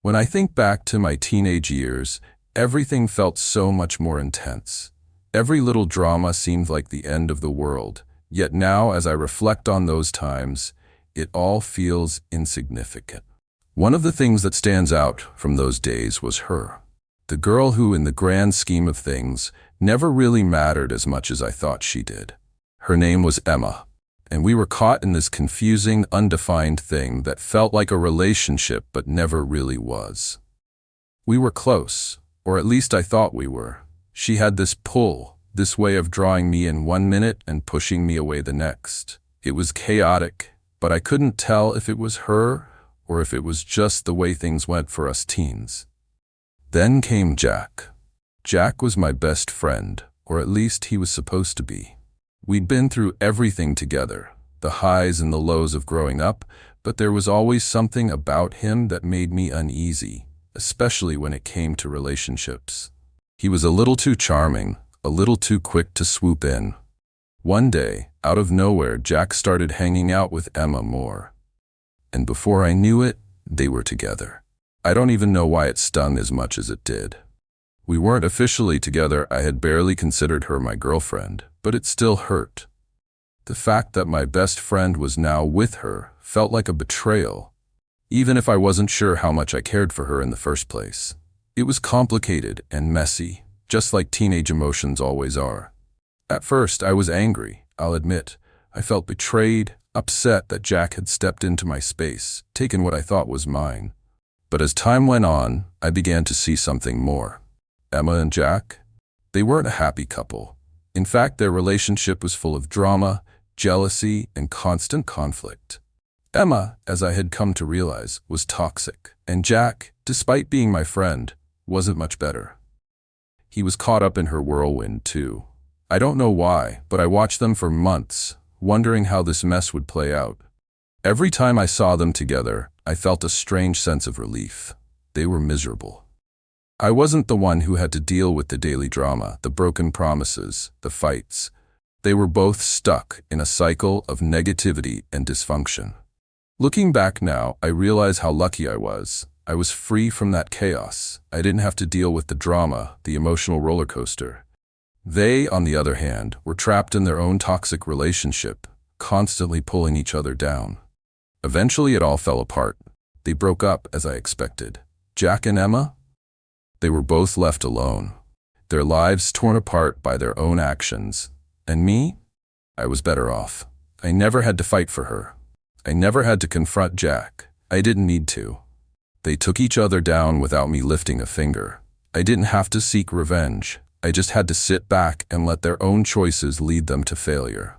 When I think back to my teenage years, everything felt so much more intense. Every little drama seemed like the end of the world, yet now as I reflect on those times, it all feels insignificant. One of the things that stands out from those days was her. The girl who, in the grand scheme of things, never really mattered as much as I thought she did. Her name was Emma, and we were caught in this confusing, undefined thing that felt like a relationship but never really was. We were close, or at least I thought we were. She had this pull, this way of drawing me in one minute and pushing me away the next. It was chaotic, but I couldn't tell if it was her or if it was just the way things went for us teens. Then came Jack. Jack was my best friend, or at least he was supposed to be. We'd been through everything together, the highs and the lows of growing up, but there was always something about him that made me uneasy, especially when it came to relationships. He was a little too charming, a little too quick to swoop in. One day, out of nowhere, Jack started hanging out with Emma more. And before I knew it, they were together. I don't even know why it stung as much as it did. We weren't officially together. I had barely considered her my girlfriend, but it still hurt. The fact that my best friend was now with her felt like a betrayal, even if I wasn't sure how much I cared for her in the first place. It was complicated and messy, just like teenage emotions always are. At first, I was angry, I'll admit. I felt betrayed, upset that Jack had stepped into my space, taken what I thought was mine. But as time went on, I began to see something more. Emma and Jack, they weren't a happy couple. In fact, their relationship was full of drama, jealousy, and constant conflict. Emma, as I had come to realize, was toxic, and Jack, despite being my friend, wasn't much better. He was caught up in her whirlwind, too. I don't know why, but I watched them for months, wondering how this mess would play out. Every time I saw them together, I felt a strange sense of relief. They were miserable. I wasn't the one who had to deal with the daily drama, the broken promises, the fights. They were both stuck in a cycle of negativity and dysfunction. Looking back now, I realize how lucky I was. I was free from that chaos. I didn't have to deal with the drama, the emotional roller coaster. They, on the other hand, were trapped in their own toxic relationship, constantly pulling each other down. Eventually, it all fell apart. They broke up as I expected. Jack and Emma? They were both left alone, their lives torn apart by their own actions. And me? I was better off. I never had to fight for her. I never had to confront Jack. I didn't need to. They took each other down without me lifting a finger. I didn't have to seek revenge. I just had to sit back and let their own choices lead them to failure.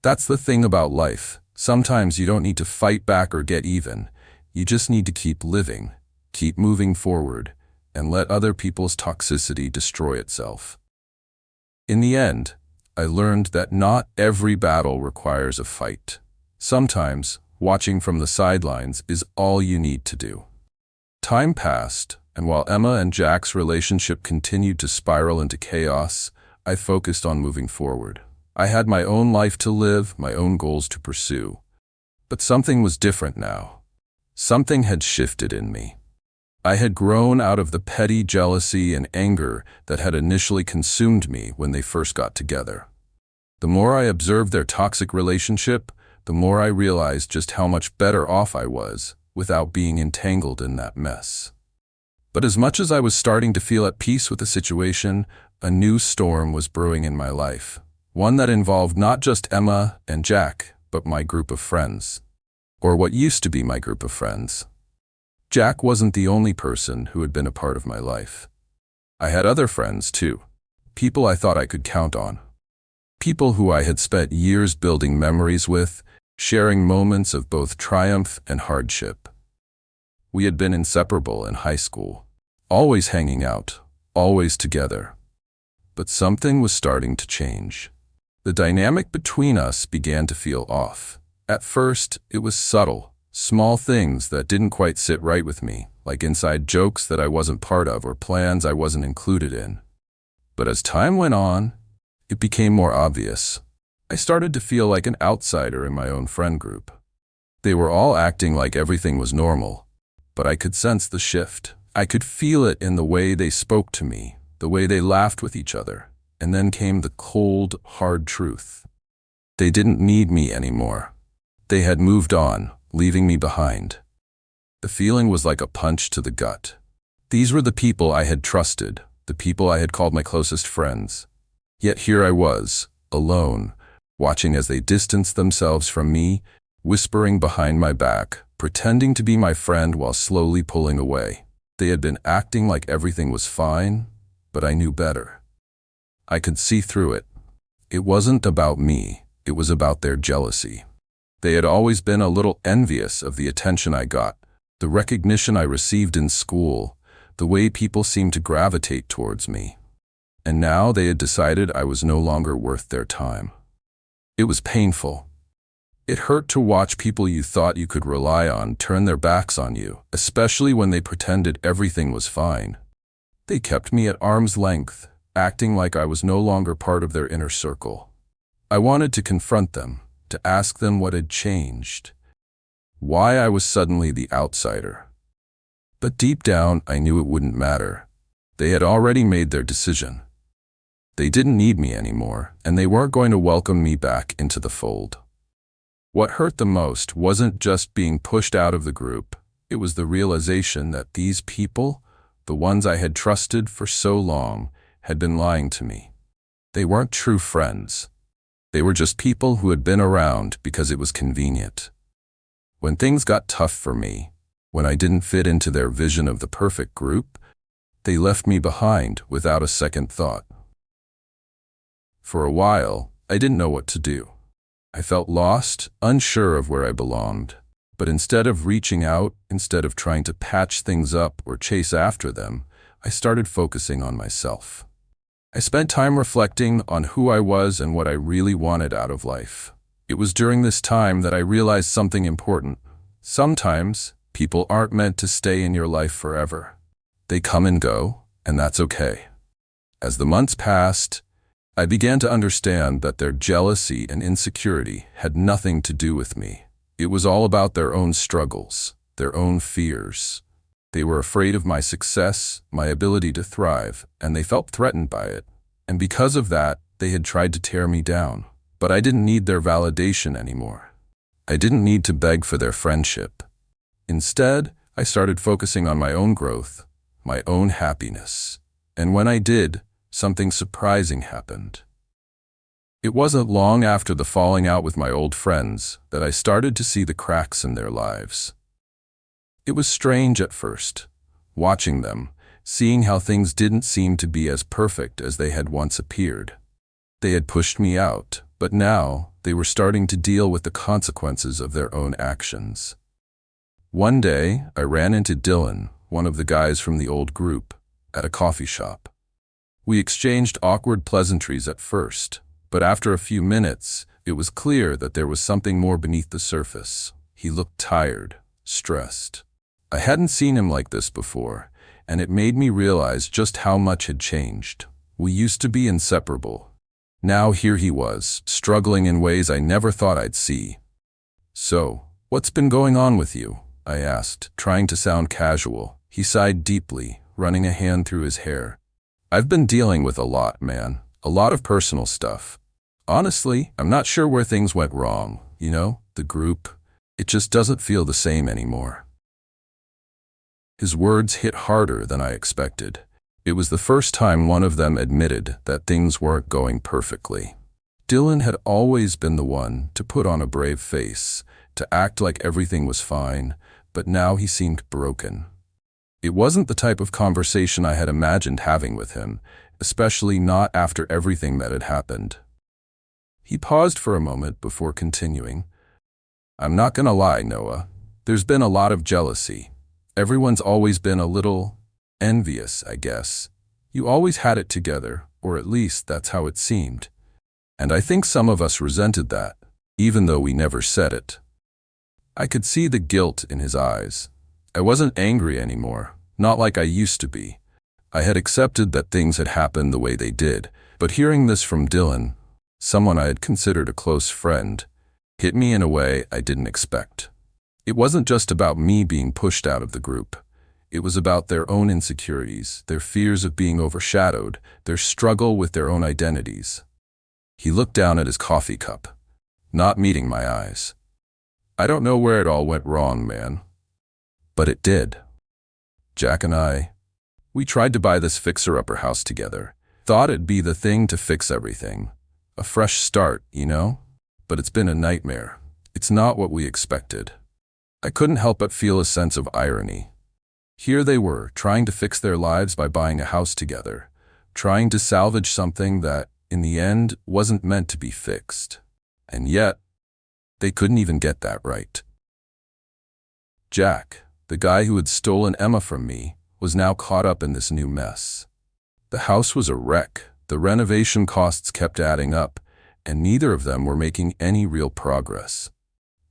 That's the thing about life. Sometimes you don't need to fight back or get even. You just need to keep living, keep moving forward, and let other people's toxicity destroy itself. In the end, I learned that not every battle requires a fight. Sometimes, watching from the sidelines is all you need to do. Time passed, and while Emma and Jack's relationship continued to spiral into chaos, I focused on moving forward. I had my own life to live, my own goals to pursue. But something was different now. Something had shifted in me. I had grown out of the petty jealousy and anger that had initially consumed me when they first got together. The more I observed their toxic relationship, the more I realized just how much better off I was without being entangled in that mess. But as much as I was starting to feel at peace with the situation, a new storm was brewing in my life. One that involved not just Emma and Jack, but my group of friends. Or what used to be my group of friends. Jack wasn't the only person who had been a part of my life. I had other friends too. People I thought I could count on. People who I had spent years building memories with, sharing moments of both triumph and hardship. We had been inseparable in high school, always hanging out, always together. But something was starting to change. The dynamic between us began to feel off. At first, it was subtle, small things that didn't quite sit right with me, like inside jokes that I wasn't part of or plans I wasn't included in. But as time went on, it became more obvious. I started to feel like an outsider in my own friend group. They were all acting like everything was normal, but I could sense the shift. I could feel it in the way they spoke to me, the way they laughed with each other. And then came the cold, hard truth. They didn't need me anymore. They had moved on, leaving me behind. The feeling was like a punch to the gut. These were the people I had trusted, the people I had called my closest friends. Yet here I was, alone, watching as they distanced themselves from me, whispering behind my back, pretending to be my friend while slowly pulling away. They had been acting like everything was fine, but I knew better. I could see through it. It wasn't about me, it was about their jealousy. They had always been a little envious of the attention I got, the recognition I received in school, the way people seemed to gravitate towards me. And now they had decided I was no longer worth their time. It was painful. It hurt to watch people you thought you could rely on turn their backs on you, especially when they pretended everything was fine. They kept me at arm's length, acting like I was no longer part of their inner circle. I wanted to confront them, to ask them what had changed, why I was suddenly the outsider. But deep down, I knew it wouldn't matter. They had already made their decision. They didn't need me anymore, and they weren't going to welcome me back into the fold. What hurt the most wasn't just being pushed out of the group, it was the realization that these people, the ones I had trusted for so long, had been lying to me. They weren't true friends. They were just people who had been around because it was convenient. When things got tough for me, when I didn't fit into their vision of the perfect group, they left me behind without a second thought. For a while, I didn't know what to do. I felt lost, unsure of where I belonged. But instead of reaching out, instead of trying to patch things up or chase after them, I started focusing on myself. I spent time reflecting on who I was and what I really wanted out of life. It was during this time that I realized something important. Sometimes, people aren't meant to stay in your life forever. They come and go, and that's okay. As the months passed, I began to understand that their jealousy and insecurity had nothing to do with me. It was all about their own struggles, their own fears. They were afraid of my success, my ability to thrive, and they felt threatened by it. And because of that, they had tried to tear me down. But I didn't need their validation anymore. I didn't need to beg for their friendship. Instead, I started focusing on my own growth, my own happiness. And when I did, something surprising happened. It wasn't long after the falling out with my old friends that I started to see the cracks in their lives. It was strange at first, watching them, seeing how things didn't seem to be as perfect as they had once appeared. They had pushed me out, but now they were starting to deal with the consequences of their own actions. One day, I ran into Dylan, one of the guys from the old group, at a coffee shop. We exchanged awkward pleasantries at first, but after a few minutes, it was clear that there was something more beneath the surface. He looked tired, stressed. I hadn't seen him like this before, and it made me realize just how much had changed. We used to be inseparable. Now here he was, struggling in ways I never thought I'd see. "So, what's been going on with you?" I asked, trying to sound casual. He sighed deeply, running a hand through his hair. "I've been dealing with a lot, man. A lot of personal stuff. Honestly, I'm not sure where things went wrong. You know, the group, it just doesn't feel the same anymore." His words hit harder than I expected. It was the first time one of them admitted that things weren't going perfectly. Dylan had always been the one to put on a brave face, to act like everything was fine, but now he seemed broken. It wasn't the type of conversation I had imagined having with him, especially not after everything that had happened. He paused for a moment before continuing. "I'm not gonna lie, Noah. There's been a lot of jealousy. Everyone's always been a little envious, I guess. You always had it together, or at least that's how it seemed. And I think some of us resented that, even though we never said it." I could see the guilt in his eyes. I wasn't angry anymore, not like I used to be. I had accepted that things had happened the way they did, but hearing this from Dylan, someone I had considered a close friend, hit me in a way I didn't expect. It wasn't just about me being pushed out of the group. It was about their own insecurities, their fears of being overshadowed, their struggle with their own identities. He looked down at his coffee cup, not meeting my eyes. I don't know where it all went wrong, man. But it did. Jack and we tried to buy this fixer-upper house together. Thought it'd be the thing to fix everything. A fresh start, you know? But it's been a nightmare. It's not what we expected. I couldn't help but feel a sense of irony. Here they were, trying to fix their lives by buying a house together, trying to salvage something that, in the end, wasn't meant to be fixed. And yet, they couldn't even get that right. Jack, the guy who had stolen Emma from me, was now caught up in this new mess. The house was a wreck, the renovation costs kept adding up, and neither of them were making any real progress.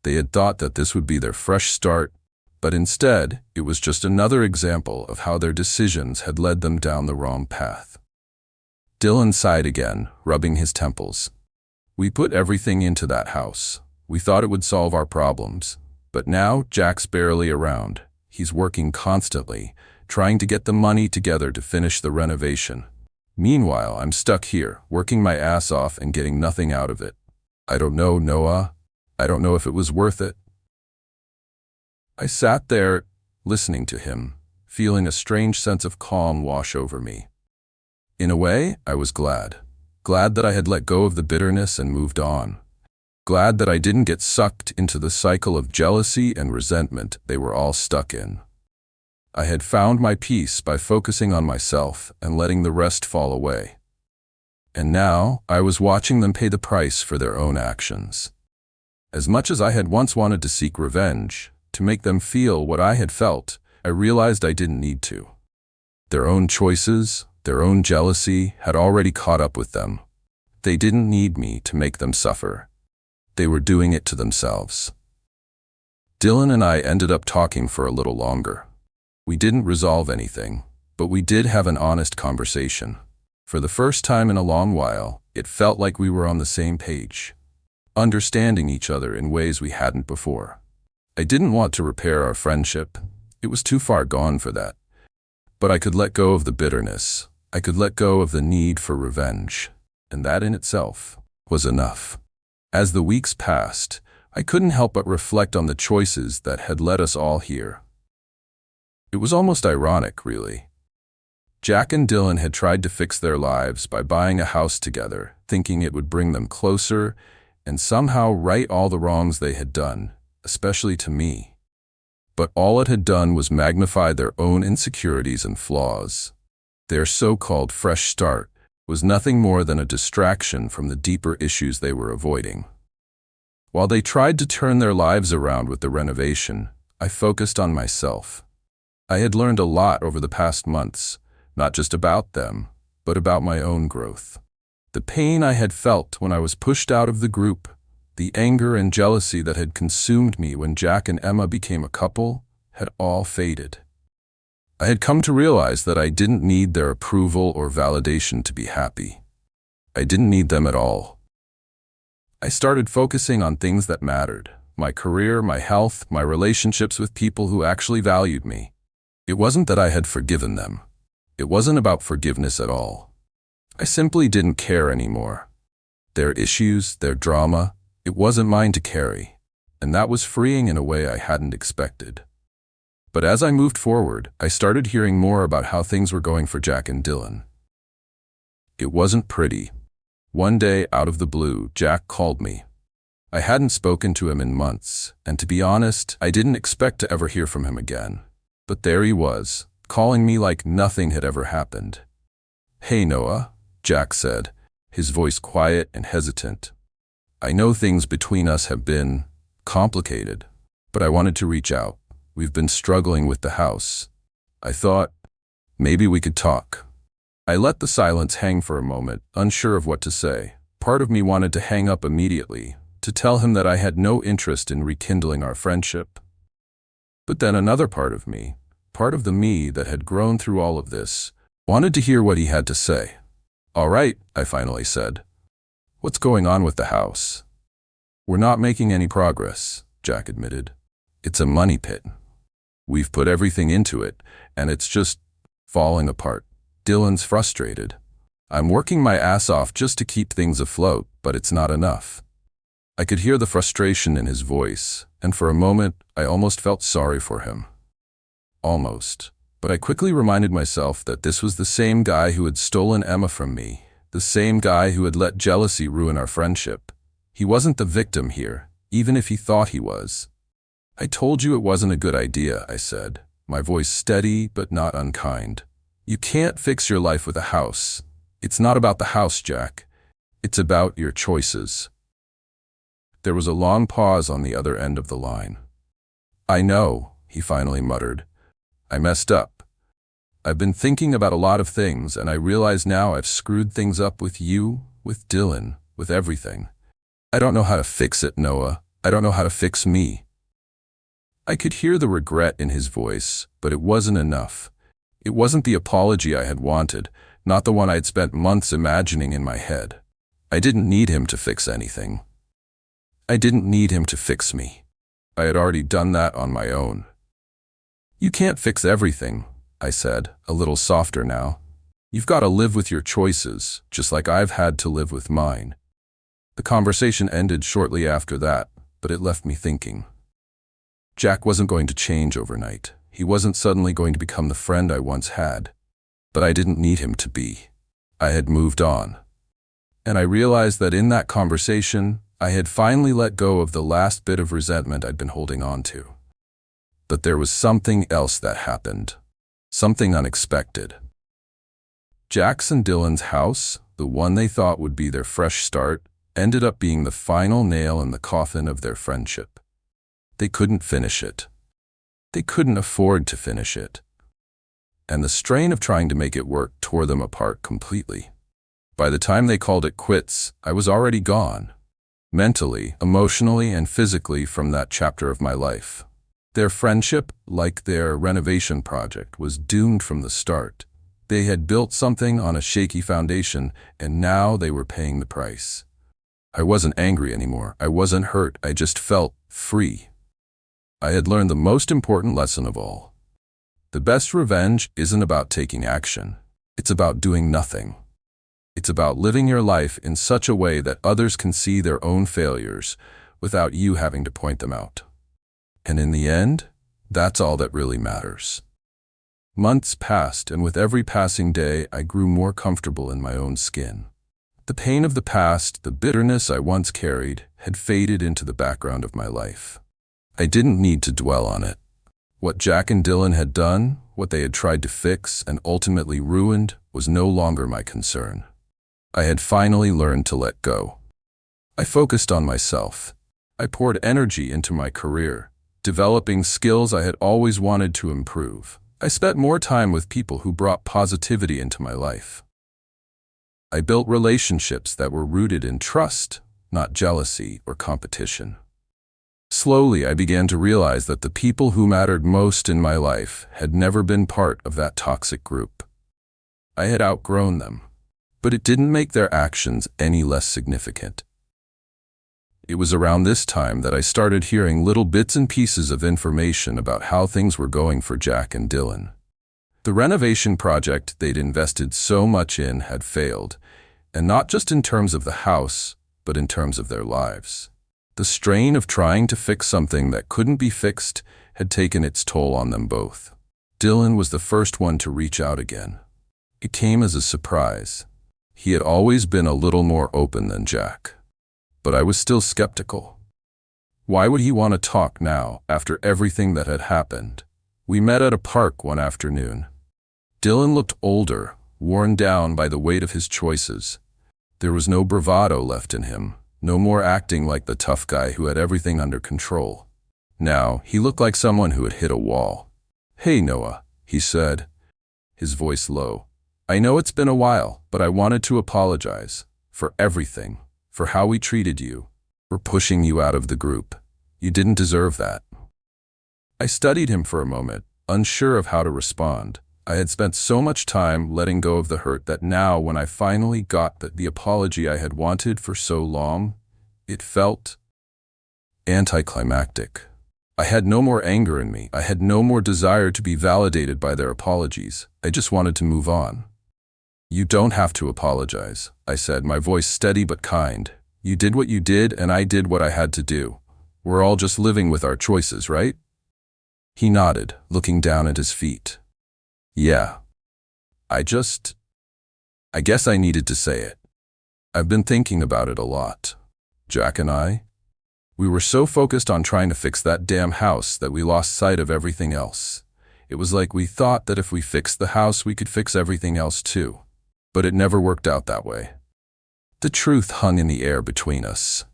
They had thought that this would be their fresh start, but instead, it was just another example of how their decisions had led them down the wrong path. Dylan sighed again, rubbing his temples. We put everything into that house. We thought it would solve our problems. But now, Jack's barely around. He's working constantly, trying to get the money together to finish the renovation. Meanwhile, I'm stuck here, working my ass off and getting nothing out of it. I don't know, Noah. I don't know if it was worth it. I sat there, listening to him, feeling a strange sense of calm wash over me. In a way, I was glad. Glad that I had let go of the bitterness and moved on. Glad that I didn't get sucked into the cycle of jealousy and resentment they were all stuck in. I had found my peace by focusing on myself and letting the rest fall away. And now, I was watching them pay the price for their own actions. As much as I had once wanted to seek revenge, to make them feel what I had felt, I realized I didn't need to. Their own choices, their own jealousy had already caught up with them. They didn't need me to make them suffer. They were doing it to themselves. Dylan and I ended up talking for a little longer. We didn't resolve anything, but we did have an honest conversation. For the first time in a long while, it felt like we were on the same page, understanding each other in ways we hadn't before. I didn't want to repair our friendship. It was too far gone for that. But I could let go of the bitterness. I could let go of the need for revenge. And that in itself was enough. As the weeks passed, I couldn't help but reflect on the choices that had led us all here. It was almost ironic, really. Jack and Dylan had tried to fix their lives by buying a house together, thinking it would bring them closer and somehow right all the wrongs they had done, especially to me. But all it had done was magnify their own insecurities and flaws. Their so-called fresh start was nothing more than a distraction from the deeper issues they were avoiding. While they tried to turn their lives around with the renovation, I focused on myself. I had learned a lot over the past months, not just about them, but about my own growth. The pain I had felt when I was pushed out of the group, the anger and jealousy that had consumed me when Jack and Emma became a couple, had all faded. I had come to realize that I didn't need their approval or validation to be happy. I didn't need them at all. I started focusing on things that mattered: my career, my health, my relationships with people who actually valued me. It wasn't that I had forgiven them. It wasn't about forgiveness at all. I simply didn't care anymore. Their issues, their drama, it wasn't mine to carry, and that was freeing in a way I hadn't expected. But as I moved forward, I started hearing more about how things were going for Jack and Dylan. It wasn't pretty. One day, out of the blue, Jack called me. I hadn't spoken to him in months, and to be honest, I didn't expect to ever hear from him again. But there he was, calling me like nothing had ever happened. "Hey, Noah," Jack said, his voice quiet and hesitant. "I know things between us have been complicated, but I wanted to reach out. We've been struggling with the house. I thought maybe we could talk." I let the silence hang for a moment, unsure of what to say. Part of me wanted to hang up immediately, to tell him that I had no interest in rekindling our friendship. But then another part of me, part of the me that had grown through all of this, wanted to hear what he had to say. "All right," I finally said. "What's going on with the house?" "We're not making any progress," Jack admitted. It's a money pit. We've put everything into it, and it's just falling apart. Dylan's frustrated. I'm working my ass off just to keep things afloat, but it's not enough. I could hear the frustration in his voice, and for a moment, I almost felt sorry for him. Almost. But I quickly reminded myself that this was the same guy who had stolen Emma from me, the same guy who had let jealousy ruin our friendship. He wasn't the victim here, even if he thought he was. I told you it wasn't a good idea, I said, my voice steady but not unkind. You can't fix your life with a house. It's not about the house, Jack. It's about your choices. There was a long pause on the other end of the line. I know, he finally muttered. I messed up. I've been thinking about a lot of things, and I realize now I've screwed things up with you, with Dylan, with everything. I don't know how to fix it, Noah. I don't know how to fix me. I could hear the regret in his voice, but it wasn't enough. It wasn't the apology I had wanted, not the one I'd spent months imagining in my head. I didn't need him to fix anything. I didn't need him to fix me. I had already done that on my own. You can't fix everything, I said, a little softer now. You've got to live with your choices, just like I've had to live with mine. The conversation ended shortly after that, but it left me thinking. Jack wasn't going to change overnight. He wasn't suddenly going to become the friend I once had. But I didn't need him to be. I had moved on. And I realized that in that conversation, I had finally let go of the last bit of resentment I'd been holding on to. But there was something else that happened. Something unexpected. Jack's and Dylan's house, the one they thought would be their fresh start, ended up being the final nail in the coffin of their friendship. They couldn't finish it. They couldn't afford to finish it. And the strain of trying to make it work tore them apart completely. By the time they called it quits, I was already gone. Mentally, emotionally, and physically from that chapter of my life. Their friendship, like their renovation project, was doomed from the start. They had built something on a shaky foundation, and now they were paying the price. I wasn't angry anymore. I wasn't hurt. I just felt free. I had learned the most important lesson of all. The best revenge isn't about taking action. It's about doing nothing. It's about living your life in such a way that others can see their own failures without you having to point them out. And in the end, that's all that really matters. Months passed, and with every passing day, I grew more comfortable in my own skin. The pain of the past, the bitterness I once carried, had faded into the background of my life. I didn't need to dwell on it. What Jack and Dylan had done, what they had tried to fix and ultimately ruined, was no longer my concern. I had finally learned to let go. I focused on myself. I poured energy into my career, developing skills I had always wanted to improve. I spent more time with people who brought positivity into my life. I built relationships that were rooted in trust, not jealousy or competition. Slowly, I began to realize that the people who mattered most in my life had never been part of that toxic group. I had outgrown them, but it didn't make their actions any less significant. It was around this time that I started hearing little bits and pieces of information about how things were going for Jack and Dylan. The renovation project they'd invested so much in had failed, and not just in terms of the house, but in terms of their lives. The strain of trying to fix something that couldn't be fixed had taken its toll on them both. Dylan was the first one to reach out again. It came as a surprise. He had always been a little more open than Jack. But I was still skeptical. Why would he want to talk now, after everything that had happened? We met at a park one afternoon. Dylan looked older, worn down by the weight of his choices. There was no bravado left in him. No more acting like the tough guy who had everything under control. Now, he looked like someone who had hit a wall. "Hey, Noah," he said, his voice low. "I know it's been a while, but I wanted to apologize. For everything. For how we treated you. For pushing you out of the group. You didn't deserve that." I studied him for a moment, unsure of how to respond. I had spent so much time letting go of the hurt that now, when I finally got the apology I had wanted for so long, it felt anticlimactic. I had no more anger in me. I had no more desire to be validated by their apologies. I just wanted to move on. You don't have to apologize, I said, my voice steady but kind. You did what you did, and I did what I had to do. We're all just living with our choices, right? He nodded, looking down at his feet. Yeah. I guess I needed to say it. I've been thinking about it a lot. Jack and I, we were so focused on trying to fix that damn house that we lost sight of everything else. It was like we thought that if we fixed the house, we could fix everything else too. But it never worked out that way. The truth hung in the air between us.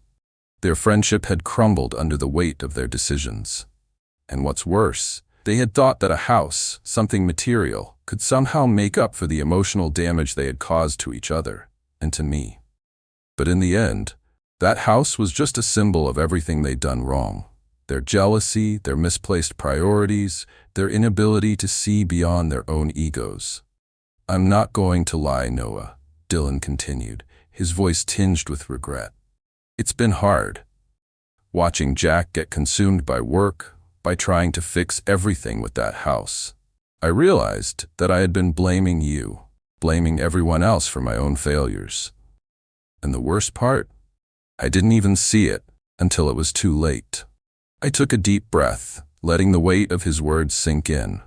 Their friendship had crumbled under the weight of their decisions. And what's worse, they had thought that a house, something material, could somehow make up for the emotional damage they had caused to each other and to me. But in the end, that house was just a symbol of everything they'd done wrong. Their jealousy, their misplaced priorities, their inability to see beyond their own egos. I'm not going to lie, Noah, Dylan continued, his voice tinged with regret. It's been hard. Watching Jack get consumed by work, by trying to fix everything with that house. I realized that I had been blaming you, blaming everyone else for my own failures. And the worst part? I didn't even see it until it was too late. I took a deep breath, letting the weight of his words sink in.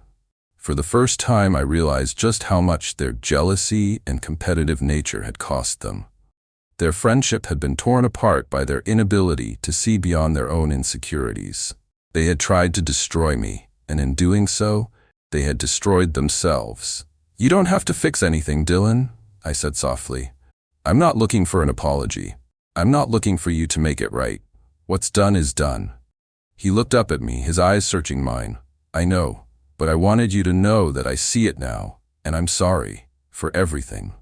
For the first time, I realized just how much their jealousy and competitive nature had cost them. Their friendship had been torn apart by their inability to see beyond their own insecurities. They had tried to destroy me, and in doing so, they had destroyed themselves. You don't have to fix anything, Dylan, I said softly. I'm not looking for an apology. I'm not looking for you to make it right. What's done is done. He looked up at me, his eyes searching mine. I know, but I wanted you to know that I see it now, and I'm sorry for everything.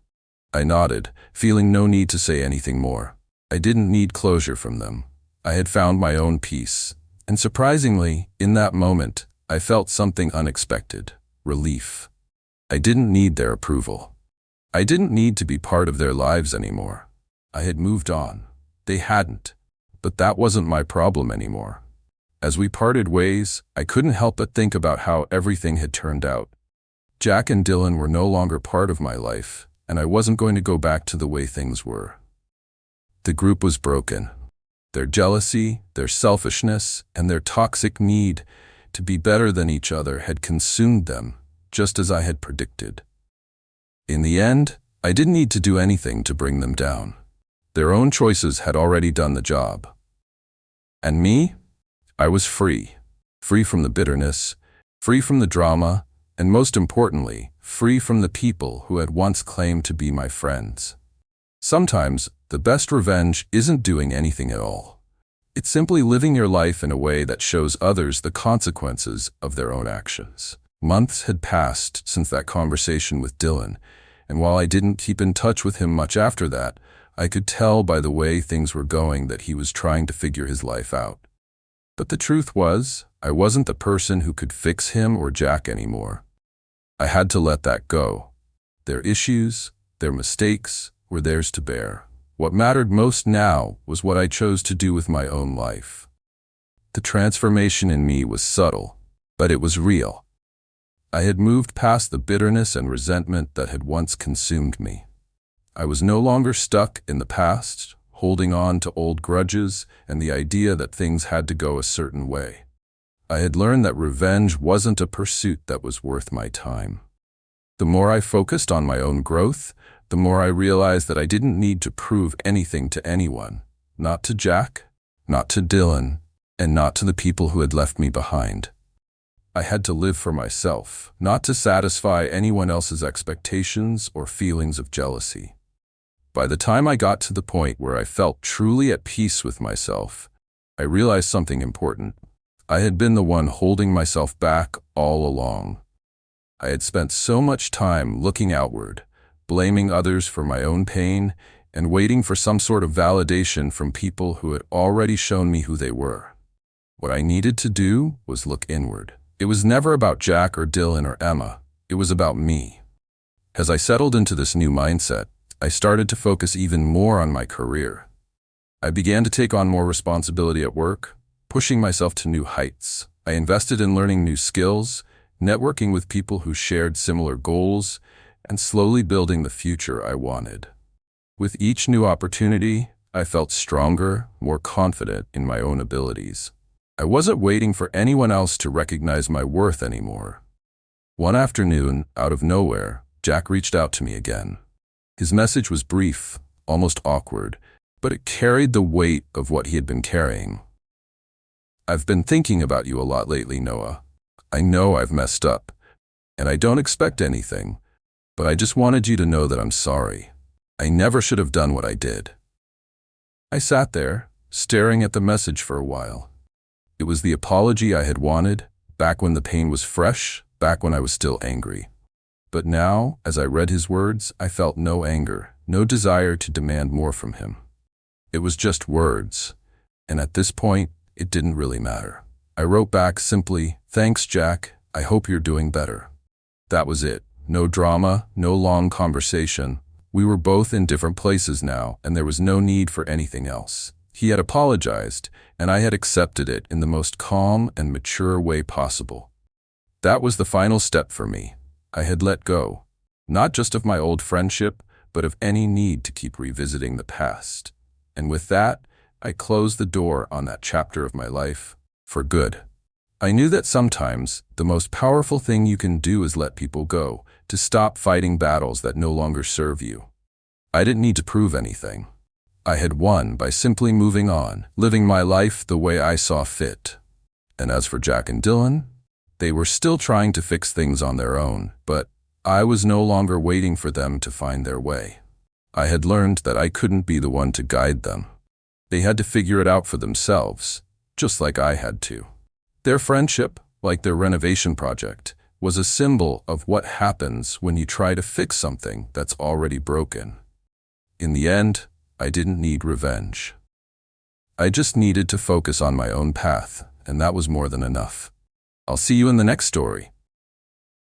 I nodded, feeling no need to say anything more. I didn't need closure from them. I had found my own peace. And surprisingly, in that moment, I felt something unexpected, relief. I didn't need their approval. I didn't need to be part of their lives anymore. I had moved on. They hadn't. But that wasn't my problem anymore. As we parted ways, I couldn't help but think about how everything had turned out. Jack and Dylan were no longer part of my life, and I wasn't going to go back to the way things were. The group was broken. Their jealousy, their selfishness, and their toxic need to be better than each other had consumed them, just as I had predicted. In the end, I didn't need to do anything to bring them down. Their own choices had already done the job. And me? I was free. Free from the bitterness, free from the drama, and most importantly, free from the people who had once claimed to be my friends. Sometimes, the best revenge isn't doing anything at all. It's simply living your life in a way that shows others the consequences of their own actions. Months had passed since that conversation with Dylan, and while I didn't keep in touch with him much after that, I could tell by the way things were going that he was trying to figure his life out. But the truth was, I wasn't the person who could fix him or Jack anymore. I had to let that go. Their issues, their mistakes, were theirs to bear. What mattered most now was what I chose to do with my own life. The transformation in me was subtle, but it was real. I had moved past the bitterness and resentment that had once consumed me. I was no longer stuck in the past, holding on to old grudges and the idea that things had to go a certain way. I had learned that revenge wasn't a pursuit that was worth my time. The more I focused on my own growth, the more I realized that I didn't need to prove anything to anyone. Not to Jack, not to Dylan, and not to the people who had left me behind. I had to live for myself, not to satisfy anyone else's expectations or feelings of jealousy. By the time I got to the point where I felt truly at peace with myself, I realized something important. I had been the one holding myself back all along. I had spent so much time looking outward, blaming others for my own pain, and waiting for some sort of validation from people who had already shown me who they were. What I needed to do was look inward. It was never about Jack or Dylan or Emma. It was about me. As I settled into this new mindset, I started to focus even more on my career. I began to take on more responsibility at work, pushing myself to new heights. I invested in learning new skills, networking with people who shared similar goals, and slowly building the future I wanted. With each new opportunity, I felt stronger, more confident in my own abilities. I wasn't waiting for anyone else to recognize my worth anymore. One afternoon, out of nowhere, Jack reached out to me again. His message was brief, almost awkward, but it carried the weight of what he had been carrying. "I've been thinking about you a lot lately, Noah. I know I've messed up, and I don't expect anything, but I just wanted you to know that I'm sorry. I never should have done what I did." I sat there, staring at the message for a while. It was the apology I had wanted, back when the pain was fresh, back when I was still angry. But now, as I read his words, I felt no anger, no desire to demand more from him. It was just words, and at this point, it didn't really matter. I wrote back simply, "Thanks, Jack. I hope you're doing better." That was it. No drama, no long conversation. We were both in different places now, and there was no need for anything else. He had apologized, and I had accepted it in the most calm and mature way possible. That was the final step for me. I had let go, not just of my old friendship, but of any need to keep revisiting the past. And with that, I closed the door on that chapter of my life for good. I knew that sometimes the most powerful thing you can do is let people go, to stop fighting battles that no longer serve you. I didn't need to prove anything. I had won by simply moving on, living my life the way I saw fit. And as for Jack and Dylan, they were still trying to fix things on their own, but I was no longer waiting for them to find their way. I had learned that I couldn't be the one to guide them. They had to figure it out for themselves, just like I had to. Their friendship, like their renovation project, was a symbol of what happens when you try to fix something that's already broken. In the end, I didn't need revenge. I just needed to focus on my own path, and that was more than enough. I'll see you in the next story.